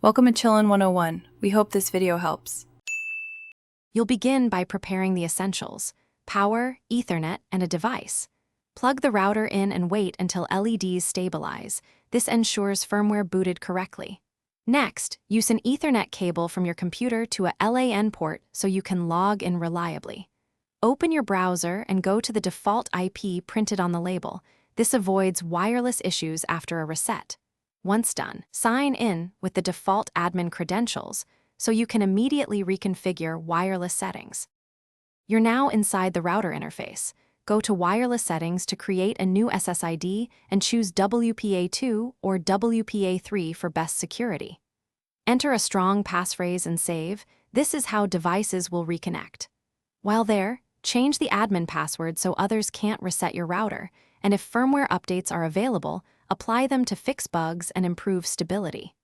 Welcome to Chillin' 101. We hope this video helps. You'll begin by preparing the essentials: power, Ethernet, and a device. Plug the router in and wait until LEDs stabilize. This ensures firmware booted correctly. Next, use an Ethernet cable from your computer to a LAN port so you can log in reliably. Open your browser and go to the default IP printed on the label. This avoids wireless issues after a reset. Once done, sign in with the default admin credentials so you can immediately reconfigure wireless settings. You're now inside the router interface. Go to Wireless Settings to create a new SSID and choose WPA2 or WPA3 for best security. Enter a strong passphrase and save. This is how devices will reconnect. While there, change the admin password so others can't reset your router, and if firmware updates are available, apply them to fix bugs and improve stability.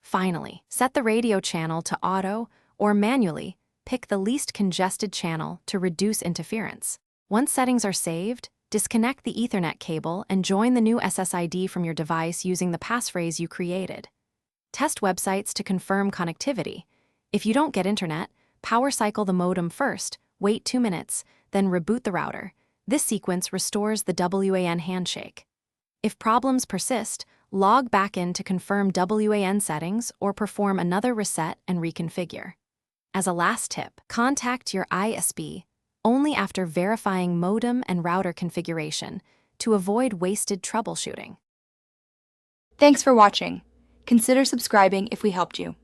Finally, set the radio channel to auto or manually pick the least congested channel to reduce interference. Once settings are saved, disconnect the Ethernet cable and join the new SSID from your device using the passphrase you created. Test websites to confirm connectivity. If you don't get internet, power cycle the modem first, wait 2 minutes, then reboot the router. This sequence restores the WAN handshake. If problems persist, log back in to confirm WAN settings or perform another reset and reconfigure. As a last tip, contact your ISP only after verifying modem and router configuration to avoid wasted troubleshooting. Thanks for watching. Consider subscribing if we helped you.